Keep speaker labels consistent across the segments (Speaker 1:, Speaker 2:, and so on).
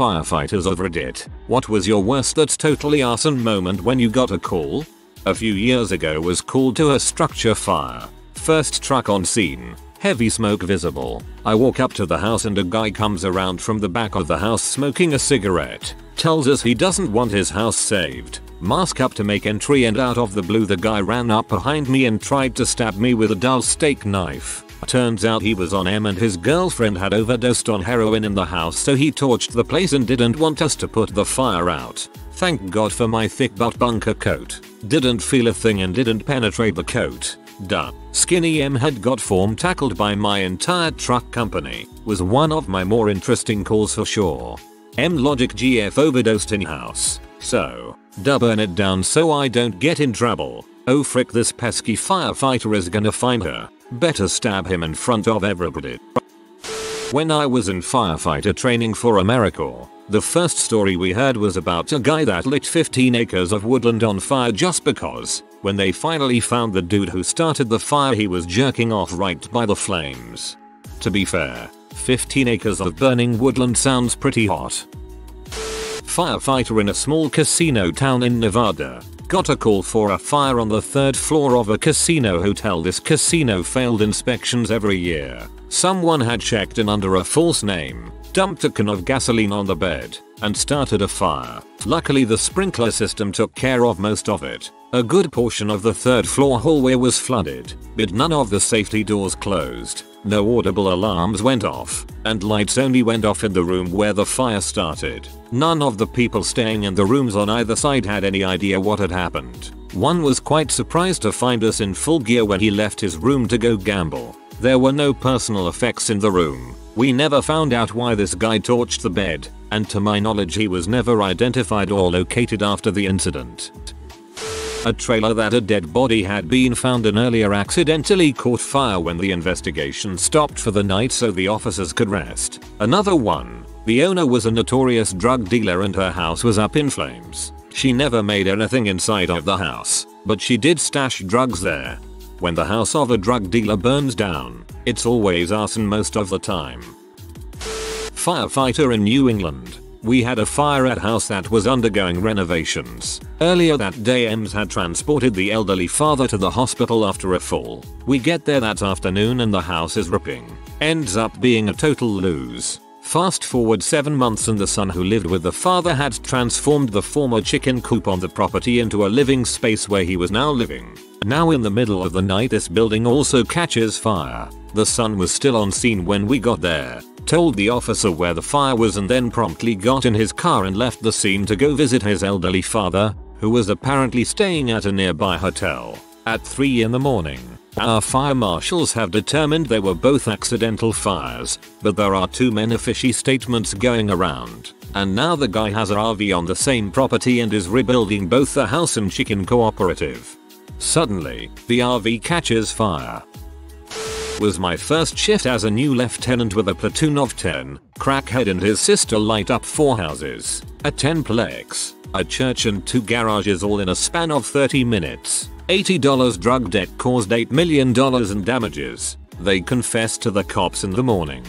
Speaker 1: Firefighters of Reddit. What was your worst that's totally arson moment when you got a call? A few years ago was called to a structure fire. First truck on scene. Heavy smoke visible. I walk up to the house and a guy comes around from the back of the house smoking a cigarette. Tells us he doesn't want his house saved. Mask up to make entry, and out of the blue the guy ran up behind me and tried to stab me with a dull steak knife. Turns out he was on M and his girlfriend had overdosed on heroin in the house, so he torched the place and didn't want us to put the fire out. Thank God for my thick butt bunker coat. Didn't feel a thing and didn't penetrate the coat. Duh. Skinny M had got form tackled by my entire truck company. Was one of my more interesting calls for sure. M Logic GF overdosed in house. So, duh, burn it down so I don't get in trouble. Oh frick, this pesky firefighter is gonna find her. Better stab him in front of everybody. When I was in firefighter training for AmeriCorps, the first story we heard was about a guy that lit 15 acres of woodland on fire just because, when they finally found the dude who started the fire, he was jerking off right by the flames. To be fair, 15 acres of burning woodland sounds pretty hot. Firefighter in a small casino town in Nevada got a call for a fire on the 3rd floor of a casino hotel. This casino failed inspections every year. Someone had checked in under a false name, dumped a can of gasoline on the bed, and started a fire. Luckily the sprinkler system took care of most of it. A good portion of the 3rd floor hallway was flooded, but none of the safety doors closed. No audible alarms went off, and lights only went off in the room where the fire started. None of the people staying in the rooms on either side had any idea what had happened. One was quite surprised to find us in full gear when he left his room to go gamble. There were no personal effects in the room. We never found out why this guy torched the bed, and to my knowledge he was never identified or located after the incident. A trailer that a dead body had been found in earlier accidentally caught fire when the investigation stopped for the night so the officers could rest. Another one. The owner was a notorious drug dealer and her house was up in flames. She never made anything inside of the house, but she did stash drugs there. When the house of a drug dealer burns down, it's always arson most of the time. Firefighter in New England. We had a fire at a house that was undergoing renovations. Earlier that day Ems had transported the elderly father to the hospital after a fall. We get there that afternoon and the house is ripping. Ends up being a total lose. Fast forward 7 months and the son who lived with the father had transformed the former chicken coop on the property into a living space where he was now living. Now in the middle of the night this building also catches fire. The son was still on scene when we got there. Told the officer where the fire was and then promptly got in his car and left the scene to go visit his elderly father, who was apparently staying at a nearby hotel. At 3 in the morning, our fire marshals have determined they were both accidental fires, but there are too many fishy statements going around. And now the guy has an RV on the same property and is rebuilding both the house and chicken cooperative. Suddenly, the RV catches fire. Was my first shift as a new lieutenant with a platoon of 10. Crackhead and his sister light up 4 houses, a 10-plex, a church and 2 garages all in a span of 30 minutes. $80 drug debt caused $8 million in damages. They confessed to the cops in the morning.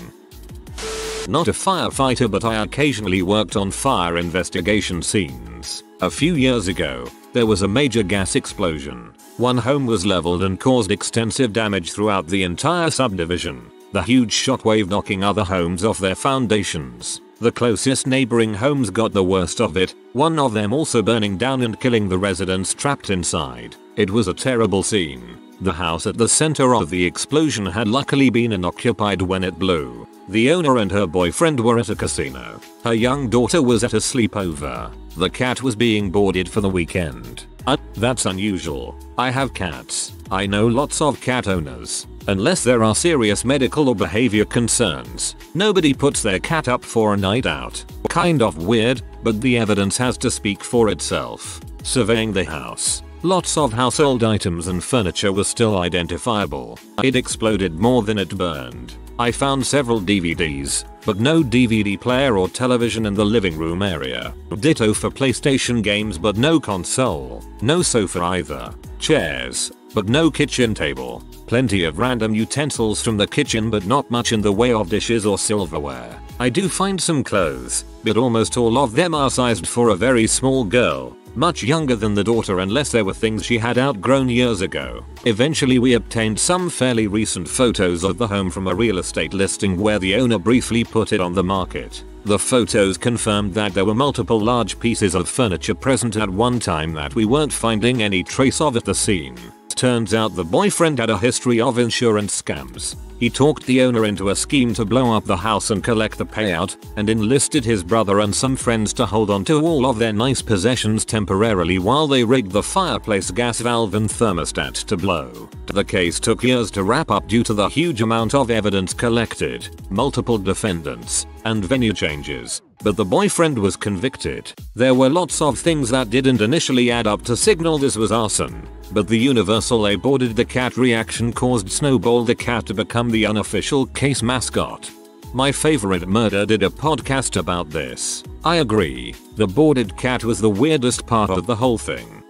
Speaker 1: Not a firefighter, but I occasionally worked on fire investigation scenes. A few years ago, there was a major gas explosion. One home was leveled and caused extensive damage throughout the entire subdivision. The huge shockwave knocking other homes off their foundations. The closest neighboring homes got the worst of it, one of them also burning down and killing the residents trapped inside. It was a terrible scene. The house at the center of the explosion had luckily been unoccupied when it blew. The owner and her boyfriend were at a casino. Her young daughter was at a sleepover. The cat was being boarded for the weekend. That's unusual. I have cats. I know lots of cat owners. Unless there are serious medical or behavior concerns, nobody puts their cat up for a night out. Kind of weird, but the evidence has to speak for itself. Surveying the house, lots of household items and furniture was still identifiable. It exploded more than it burned. I found several DVDs, but no DVD player or television in the living room area. Ditto for PlayStation games but no console. No sofa either. Chairs, but no kitchen table. Plenty of random utensils from the kitchen but not much in the way of dishes or silverware. I do find some clothes, but almost all of them are sized for a very small girl, much younger than the daughter unless there were things she had outgrown years ago. Eventually we obtained some fairly recent photos of the home from a real estate listing where the owner briefly put it on the market. The photos confirmed that there were multiple large pieces of furniture present at one time that we weren't finding any trace of at the scene. Turns out the boyfriend had a history of insurance scams. He talked the owner into a scheme to blow up the house and collect the payout, and enlisted his brother and some friends to hold on to all of their nice possessions temporarily while they rigged the fireplace gas valve and thermostat to blow. The case took years to wrap up due to the huge amount of evidence collected, multiple defendants, and venue changes. But the boyfriend was convicted. There were lots of things that didn't initially add up to signal this was arson, but the universal "aborted the cat" reaction caused Snowball the cat to become the unofficial case mascot. My favorite murder did a podcast about this. I agree, the boarded cat was the weirdest part of the whole thing.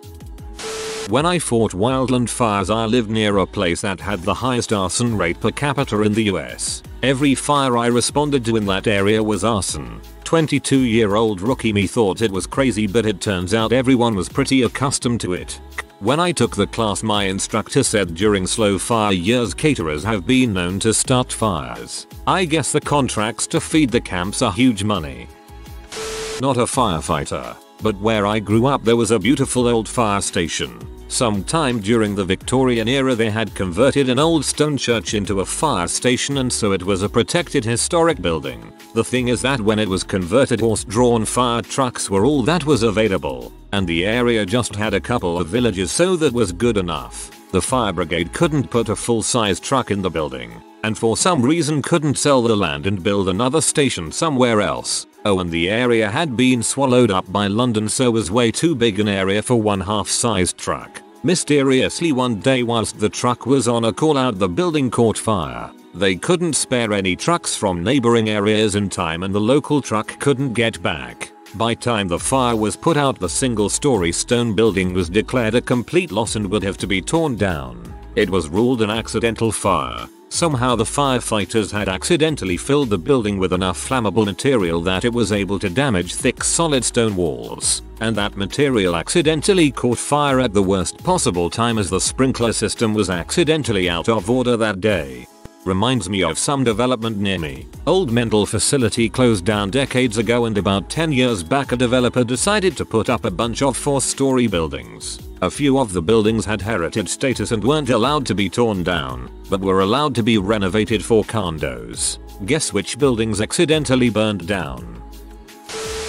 Speaker 1: When I fought wildland fires, I lived near a place that had the highest arson rate per capita in the US. Every fire I responded to in that area was arson. 22-year-old rookie me thought it was crazy, but it turns out everyone was pretty accustomed to it. When I took the class, my instructor said during slow fire years caterers have been known to start fires. I guess the contracts to feed the camps are huge money. Not a firefighter, but where I grew up there was a beautiful old fire station. Sometime during the Victorian era they had converted an old stone church into a fire station, and so it was a protected historic building. The thing is that when it was converted, horse-drawn fire trucks were all that was available, and the area just had a couple of villages, so that was good enough. The fire brigade couldn't put a full-size truck in the building, and for some reason couldn't sell the land and build another station somewhere else. Oh, and the area had been swallowed up by London, so was way too big an area for one half-sized truck. Mysteriously one day whilst the truck was on a call out, the building caught fire. They couldn't spare any trucks from neighboring areas in time, and the local truck couldn't get back. By time the fire was put out, the single-story stone building was declared a complete loss and would have to be torn down. It was ruled an accidental fire. Somehow the firefighters had accidentally filled the building with enough flammable material that it was able to damage thick solid stone walls, and that material accidentally caught fire at the worst possible time as the sprinkler system was accidentally out of order that day. Reminds me of some development near me. Old mental facility closed down decades ago, and about 10 years back a developer decided to put up a bunch of 4-story buildings. A few of the buildings had heritage status and weren't allowed to be torn down, but were allowed to be renovated for condos. Guess which buildings accidentally burned down?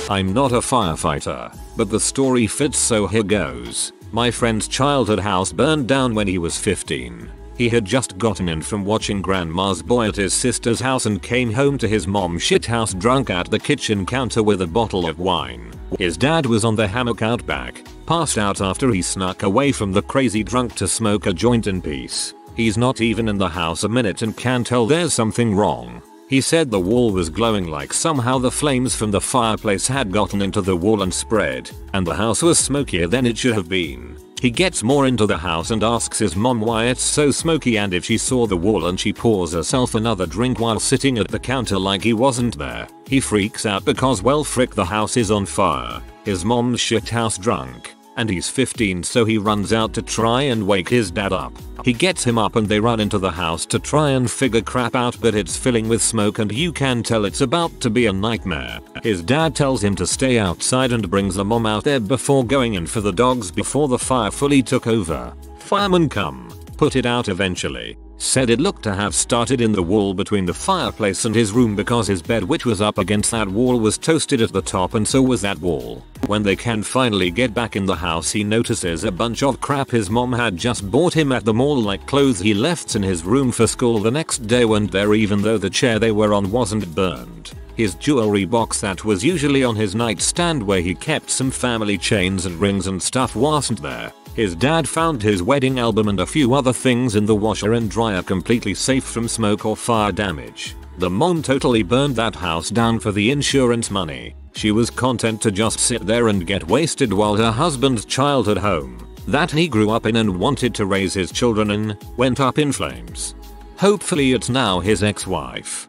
Speaker 1: I'm not a firefighter, but the story fits, so here goes. My friend's childhood house burned down when he was 15. He had just gotten in from watching grandma's boy at his sister's house and came home to his mom's shithouse drunk at the kitchen counter with a bottle of wine. His dad was on the hammock out back, passed out after he snuck away from the crazy drunk to smoke a joint in peace. He's not even in the house a minute and can tell there's something wrong. He said the wall was glowing, like somehow the flames from the fireplace had gotten into the wall and spread, and the house was smokier than it should have been. He gets more into the house and asks his mom why it's so smoky and if she saw the wall, and she pours herself another drink while sitting at the counter like he wasn't there. He freaks out because, well, frick, the house is on fire. His mom's shithouse drunk, and he's 15, so he runs out to try and wake his dad up. He gets him up and they run into the house to try and figure crap out, but it's filling with smoke and you can tell it's about to be a nightmare. His dad tells him to stay outside and brings the mom out there before going in for the dogs before the fire fully took over. Firemen come, put it out eventually. Said it looked to have started in the wall between the fireplace and his room because his bed, which was up against that wall, was toasted at the top, and so was that wall. When they can finally get back in the house, he notices a bunch of crap his mom had just bought him at the mall, like clothes he left in his room for school the next day weren't there, even though the chair they were on wasn't burned. His jewelry box that was usually on his nightstand where he kept some family chains and rings and stuff wasn't there. His dad found his wedding album and a few other things in the washer and dryer, completely safe from smoke or fire damage. The mom totally burned that house down for the insurance money. She was content to just sit there and get wasted while her husband's childhood home, that he grew up in and wanted to raise his children in, went up in flames. Hopefully it's now his ex-wife.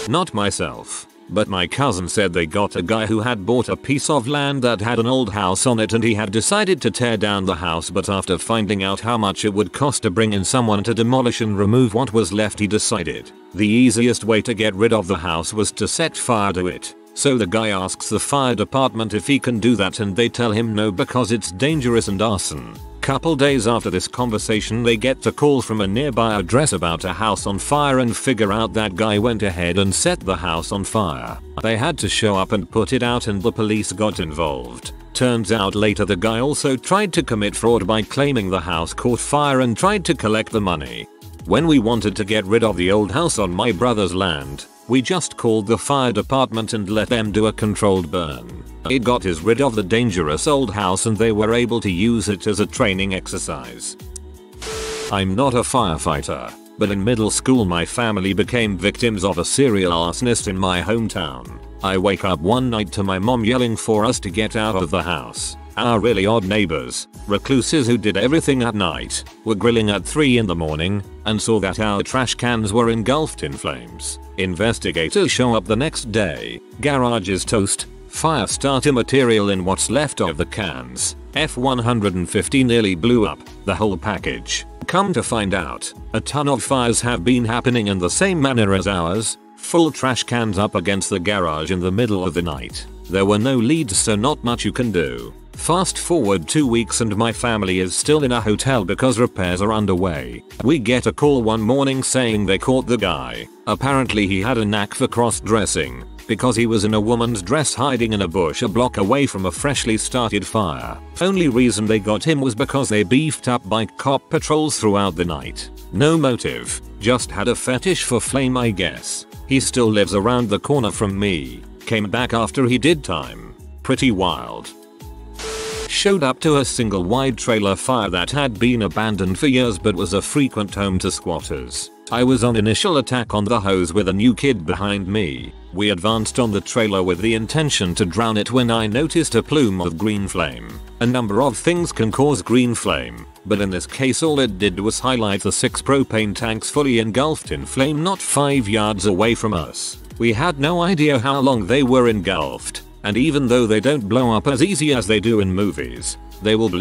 Speaker 1: Not myself, but my cousin said they got a guy who had bought a piece of land that had an old house on it and he had decided to tear down the house, but after finding out how much it would cost to bring in someone to demolish and remove what was left, he decided the easiest way to get rid of the house was to set fire to it. So the guy asks the fire department if he can do that and they tell him no because it's dangerous and arson. Couple days after this conversation they get a call from a nearby address about a house on fire and figure out that guy went ahead and set the house on fire. They had to show up and put it out and the police got involved. Turns out later the guy also tried to commit fraud by claiming the house caught fire and tried to collect the money. When we wanted to get rid of the old house on my brother's land, we just called the fire department and let them do a controlled burn. It got us rid of the dangerous old house and they were able to use it as a training exercise. I'm not a firefighter, but in middle school my family became victims of a serial arsonist in my hometown. I wake up one night to my mom yelling for us to get out of the house. Our really odd neighbors, recluses who did everything at night, were grilling at 3 in the morning and saw that our trash cans were engulfed in flames. Investigators show up the next day. Garage is toast. Fire starter material in what's left of the cans. F-150 nearly blew up. The whole package. Come to find out, a ton of fires have been happening in the same manner as ours. Full trash cans up against the garage in the middle of the night. There were no leads, so not much you can do. Fast forward 2 weeks and my family is still in a hotel because repairs are underway. We get a call one morning saying they caught the guy. Apparently he had a knack for cross-dressing because he was in a woman's dress hiding in a bush a block away from a freshly started fire. Only reason they got him was because they beefed up bike cop patrols throughout the night. No motive, just had a fetish for flame, I guess. He still lives around the corner from me. Came back after he did time. Pretty wild. Showed up to a single wide trailer fire that had been abandoned for years but was a frequent home to squatters. I was on initial attack on the hose with a new kid behind me. We advanced on the trailer with the intention to drown it when I noticed a plume of green flame. A number of things can cause green flame, but in this case all it did was highlight the 6 propane tanks fully engulfed in flame not 5 yards away from us. We had no idea how long they were engulfed. And even though they don't blow up as easy as they do in movies, they will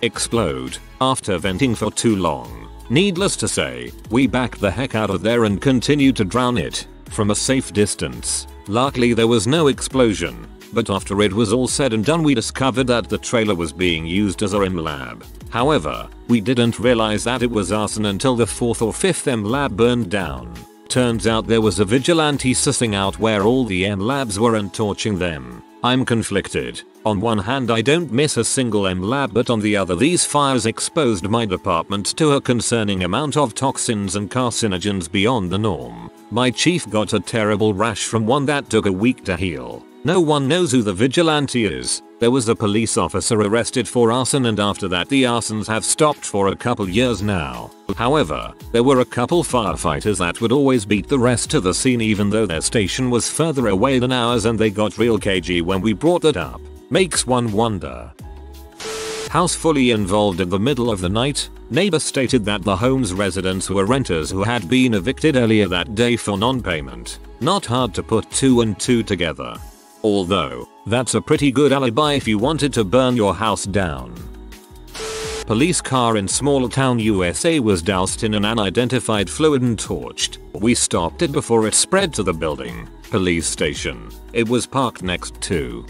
Speaker 1: explode, after venting for too long. Needless to say, we backed the heck out of there and continued to drown it, from a safe distance. Luckily there was no explosion, but after it was all said and done we discovered that the trailer was being used as a M lab. However, we didn't realize that it was arson until the 4th or 5th M lab burned down. Turns out there was a vigilante sussing out where all the M labs were and torching them. I'm conflicted. On one hand I don't miss a single M lab, but on the other these fires exposed my department to a concerning amount of toxins and carcinogens beyond the norm. My chief got a terrible rash from one that took a week to heal. No one knows who the vigilante is. There was a police officer arrested for arson and after that the arsons have stopped for a couple years now. However, there were a couple firefighters that would always beat the rest to the scene even though their station was further away than ours, and they got real cagey when we brought that up. Makes one wonder. House fully involved in the middle of the night. Neighbor stated that the home's residents were renters who had been evicted earlier that day for non-payment. Not hard to put 2 and 2 together. Although, that's a pretty good alibi if you wanted to burn your house down. Police car in small town USA was doused in an unidentified fluid and torched. We stopped it before it spread to the building. Police station. It was parked next to.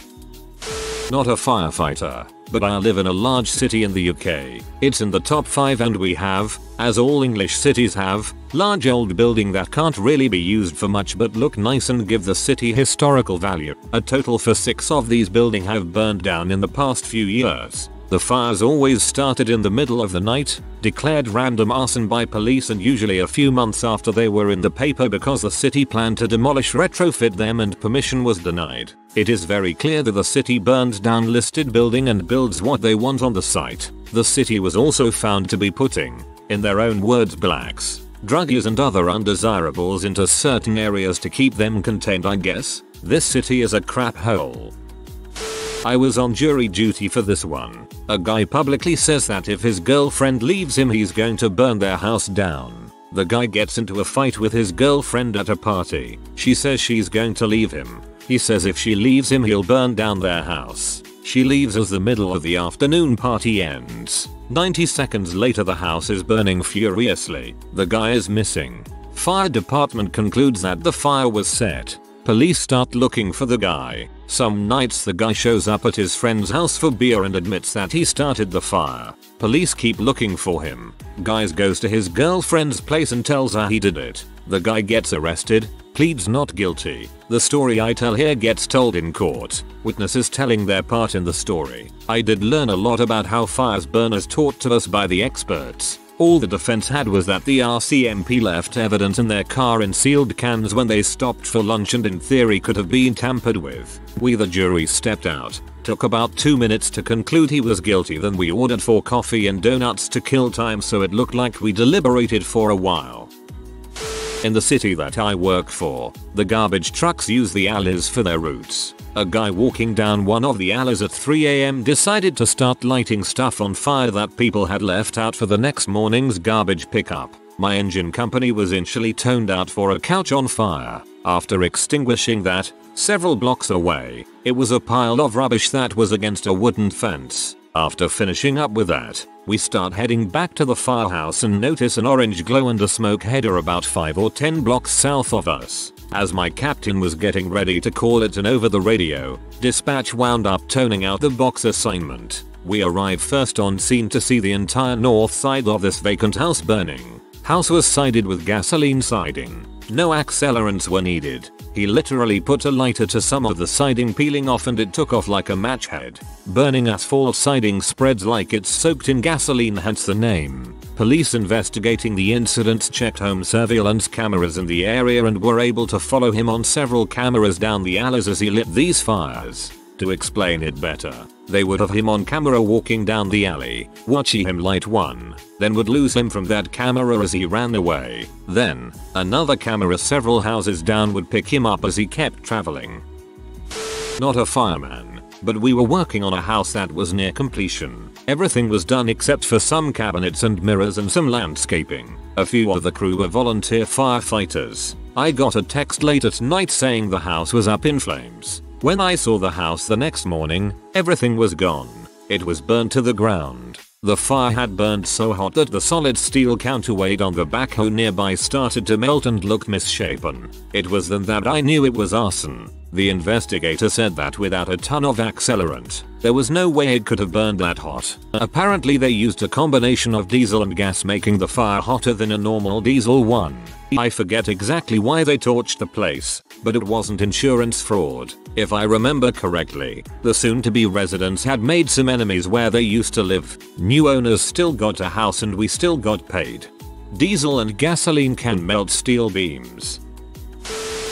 Speaker 1: Not a firefighter, but I live in a large city in the UK. It's in the top 5 and we have, as all English cities have, large old building that can't really be used for much but look nice and give the city historical value. A total for 6 of these buildings have burned down in the past few years. The fires always started in the middle of the night, declared random arson by police, and usually a few months after they were in the paper because the city planned to demolish retrofit them and permission was denied. It is very clear that the city burns down listed building and builds what they want on the site. The city was also found to be putting, in their own words, blacks, druggies and other undesirables into certain areas to keep them contained, I guess. This city is a crap hole. I was on jury duty for this one. A guy publicly says that if his girlfriend leaves him he's going to burn their house down. The guy gets into a fight with his girlfriend at a party. She says she's going to leave him. He says if she leaves him he'll burn down their house. She leaves as the middle of the afternoon party ends. 90 seconds later the house is burning furiously. The guy is missing. Fire department concludes that the fire was set. Police start looking for the guy. Some nights the guy shows up at his friend's house for beer and admits that he started the fire. Police keep looking for him. Guy goes to his girlfriend's place and tells her he did it. The guy gets arrested, pleads not guilty. The story I tell here gets told in court. Witnesses telling their part in the story. I did learn a lot about how fires burn as taught to us by the experts. All the defense had was that the RCMP left evidence in their car in sealed cans when they stopped for lunch and in theory could have been tampered with. We the jury stepped out. Took about 2 minutes to conclude he was guilty, then we ordered 4 coffee and donuts to kill time so it looked like we deliberated for a while. In the city that I work for, the garbage trucks use the alleys for their routes. A guy walking down one of the alleys at 3 AM decided to start lighting stuff on fire that people had left out for the next morning's garbage pickup. My engine company was initially toned out for a couch on fire. After extinguishing that, several blocks away, it was a pile of rubbish that was against a wooden fence. After finishing up with that, we start heading back to the firehouse and notice an orange glow and a smoke header about 5 or 10 blocks south of us. As my captain was getting ready to call it in over the radio, dispatch wound up toning out the box assignment. We arrive first on scene to see the entire north side of this vacant house burning. House was sided with gasoline siding. No accelerants were needed. He literally put a lighter to some of the siding peeling off and it took off like a match head. Burning asphalt siding spreads like it's soaked in gasoline, hence the name. Police investigating the incident checked home surveillance cameras in the area and were able to follow him on several cameras down the alleys as he lit these fires. To explain it better, they would have him on camera walking down the alley, watching him light one, then would lose him from that camera as he ran away. Then, another camera several houses down would pick him up as he kept traveling. Not a fireman, but we were working on a house that was near completion. Everything was done except for some cabinets and mirrors and some landscaping. A few of the crew were volunteer firefighters. I got a text late at night saying the house was up in flames. When I saw the house the next morning, everything was gone. It was burned to the ground. The fire had burned so hot that the solid steel counterweight on the backhoe nearby started to melt and looked misshapen. It was then that I knew it was arson. The investigator said that without a ton of accelerant, there was no way it could have burned that hot. Apparently they used a combination of diesel and gas, making the fire hotter than a normal diesel one. I forget exactly why they torched the place, but it wasn't insurance fraud. If I remember correctly, the soon-to-be residents had made some enemies where they used to live. New owners still got a house and we still got paid. Diesel and gasoline can melt steel beams.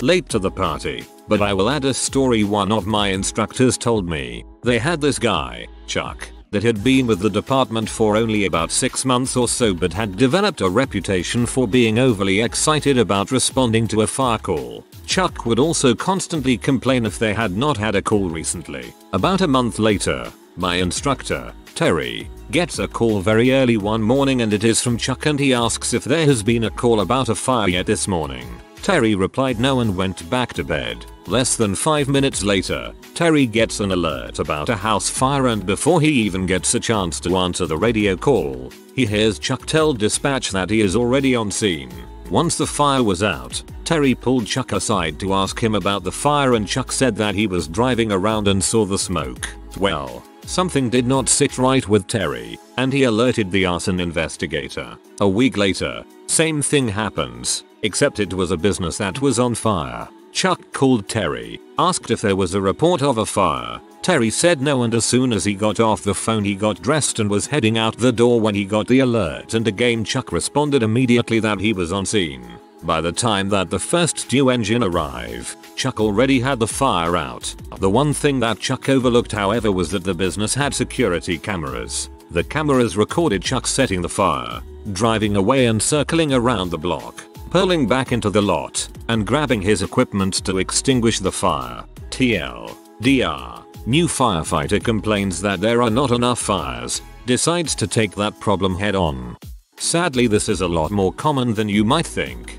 Speaker 1: Late to the party, but I will add a story one of my instructors told me. They had this guy, Chuck, that had been with the department for only about 6 months or so but had developed a reputation for being overly excited about responding to a fire call. Chuck would also constantly complain if they had not had a call recently. About a month later, my instructor, Terry, gets a call very early one morning and it is from Chuck and he asks if there has been a call about a fire yet this morning. Terry replied no and went back to bed. Less than 5 minutes later, Terry gets an alert about a house fire and before he even gets a chance to answer the radio call, he hears Chuck tell dispatch that he is already on scene. Once the fire was out, Terry pulled Chuck aside to ask him about the fire and Chuck said that he was driving around and saw the smoke. Well, something did not sit right with Terry, and he alerted the arson investigator. A week later, same thing happens, except it was a business that was on fire. Chuck called Terry, asked if there was a report of a fire. Terry said no and as soon as he got off the phone he got dressed and was heading out the door when he got the alert and again Chuck responded immediately that he was on scene. By the time that the first due engine arrived, Chuck already had the fire out. The one thing that Chuck overlooked however was that the business had security cameras. The cameras recorded Chuck setting the fire, driving away and circling around the block, pulling back into the lot, and grabbing his equipment to extinguish the fire. TLDR. New firefighter complains that there are not enough fires, decides to take that problem head on. Sadly, this is a lot more common than you might think.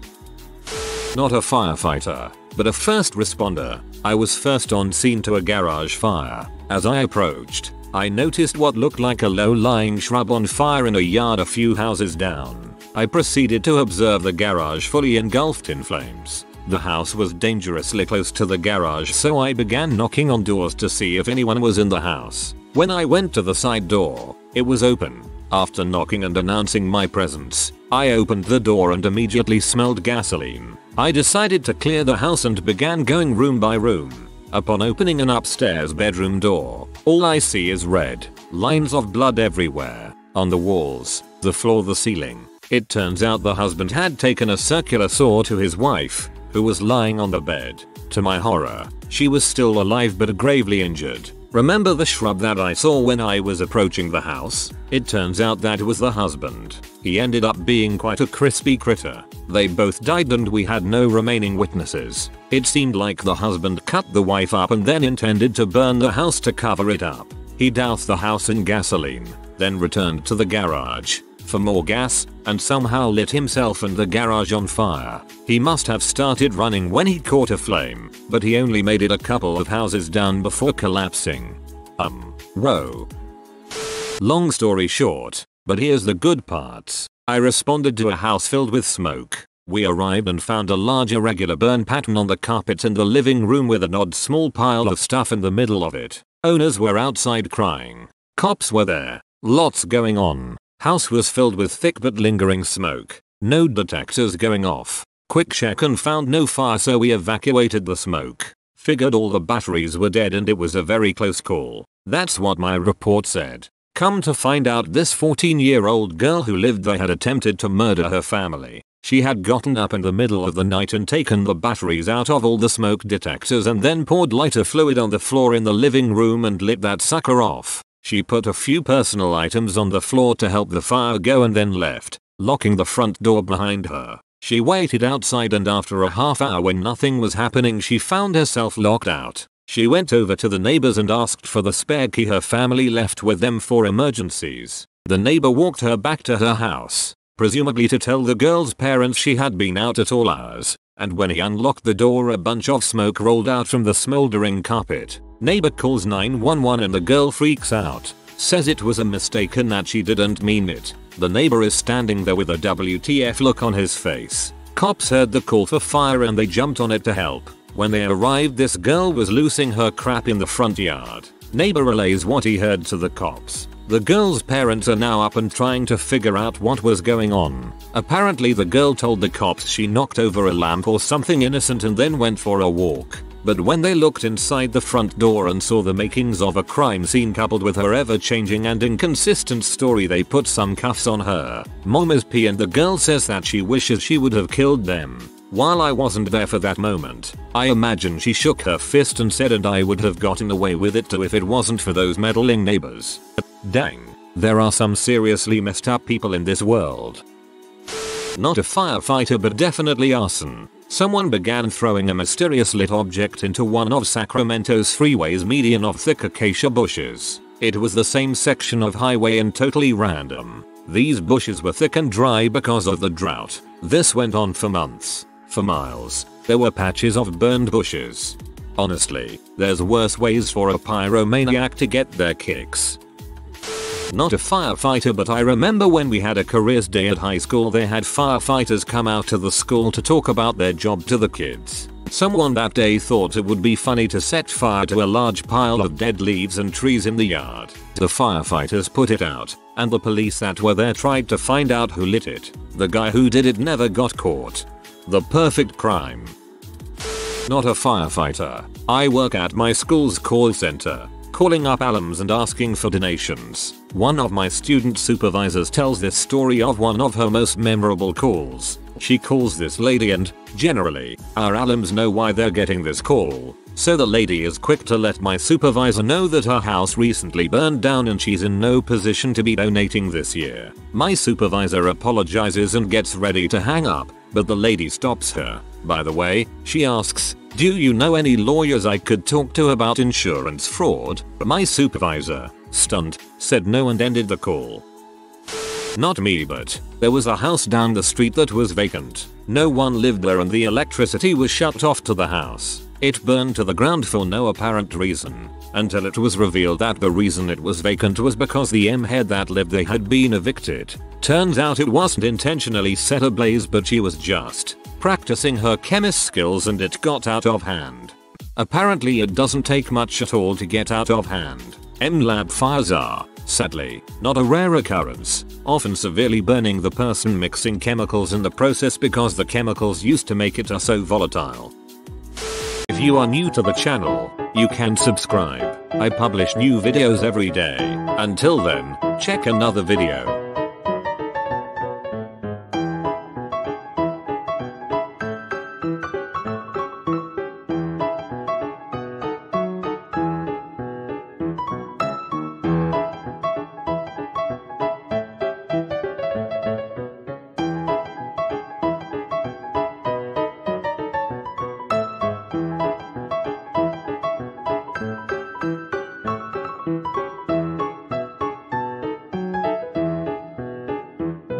Speaker 1: Not a firefighter, but a first responder. I was first on scene to a garage fire. As I approached, I noticed what looked like a low-lying shrub on fire in a yard a few houses down. I proceeded to observe the garage fully engulfed in flames. The house was dangerously close to the garage, so I began knocking on doors to see if anyone was in the house. When I went to the side door, it was open. After knocking and announcing my presence, I opened the door and immediately smelled gasoline. I decided to clear the house and began going room by room. Upon opening an upstairs bedroom door, all I see is red, lines of blood everywhere, on the walls, the floor, the ceiling. It turns out the husband had taken a circular saw to his wife, who was lying on the bed. To my horror, she was still alive but gravely injured. Remember the shrub that I saw when I was approaching the house? It turns out that was the husband. He ended up being quite a crispy critter. They both died and we had no remaining witnesses. It seemed like the husband cut the wife up and then intended to burn the house to cover it up. He doused the house in gasoline, then returned to the garage for more gas, and somehow lit himself and the garage on fire. He must have started running when he caught a flame, but he only made it a couple of houses down before collapsing. Row. Long story short, but here's the good parts. I responded to a house filled with smoke. We arrived and found a large irregular burn pattern on the carpet in the living room with an odd small pile of stuff in the middle of it. Owners were outside crying. Cops were there. Lots going on. House was filled with thick but lingering smoke. No detectors going off. Quick check and found no fire, so we evacuated the smoke. Figured all the batteries were dead and it was a very close call. That's what my report said. Come to find out, this 14-year-old girl who lived there had attempted to murder her family. She had gotten up in the middle of the night and taken the batteries out of all the smoke detectors and then poured lighter fluid on the floor in the living room and lit that sucker off. She put a few personal items on the floor to help the fire go and then left, locking the front door behind her. She waited outside and after a half hour when nothing was happening, she found herself locked out. She went over to the neighbors and asked for the spare key her family left with them for emergencies. The neighbor walked her back to her house, presumably to tell the girl's parents she had been out at all hours, and when he unlocked the door a bunch of smoke rolled out from the smoldering carpet. Neighbor calls 911 and the girl freaks out, says it was a mistake and that she didn't mean it. The neighbor is standing there with a WTF look on his face. Cops heard the call for fire and they jumped on it to help. When they arrived, this girl was losing her crap in the front yard. Neighbor relays what he heard to the cops. The girl's parents are now up and trying to figure out what was going on. Apparently the girl told the cops she knocked over a lamp or something innocent and then went for a walk. But when they looked inside the front door and saw the makings of a crime scene coupled with her ever-changing and inconsistent story, they put some cuffs on her. Mom is P and the girl says that she wishes she would have killed them. While I wasn't there for that moment, I imagine she shook her fist and said, and I would have gotten away with it too if it wasn't for those meddling neighbors. Dang, there are some seriously messed up people in this world. Not a firefighter but definitely arson. Someone began throwing a mysterious lit object into one of Sacramento's freeways median of thick acacia bushes. It was the same section of highway and totally random. These bushes were thick and dry because of the drought. This went on for months. For miles, there were patches of burned bushes. Honestly, there's worse ways for a pyromaniac to get their kicks. Not a firefighter, but I remember when we had a careers day at high school, they had firefighters come out to the school to talk about their job to the kids. Someone that day thought it would be funny to set fire to a large pile of dead leaves and trees in the yard. The firefighters put it out, and the police that were there tried to find out who lit it. The guy who did it never got caught. The perfect crime. Not a firefighter. I work at my school's call center, calling up alums and asking for donations. One of my student supervisors tells this story of one of her most memorable calls. She calls this lady and, generally, our alums know why they're getting this call. So the lady is quick to let my supervisor know that her house recently burned down and she's in no position to be donating this year. My supervisor apologizes and gets ready to hang up, but the lady stops her. By the way, she asks, "Do you know any lawyers I could talk to about insurance fraud?" My supervisor, stunned, said no and ended the call. Not me, but there was a house down the street that was vacant. No one lived there and the electricity was shut off to the house. It burned to the ground for no apparent reason, until it was revealed that the reason it was vacant was because the M-head that lived there had been evicted. Turns out it wasn't intentionally set ablaze, but she was just practicing her chemist skills and it got out of hand. Apparently it doesn't take much at all to get out of hand. M-lab fires are, sadly, not a rare occurrence, often severely burning the person mixing chemicals in the process because the chemicals used to make it are so volatile. If you are new to the channel, you can subscribe. I publish new videos every day. Until then, check another video.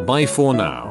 Speaker 1: Bye for now.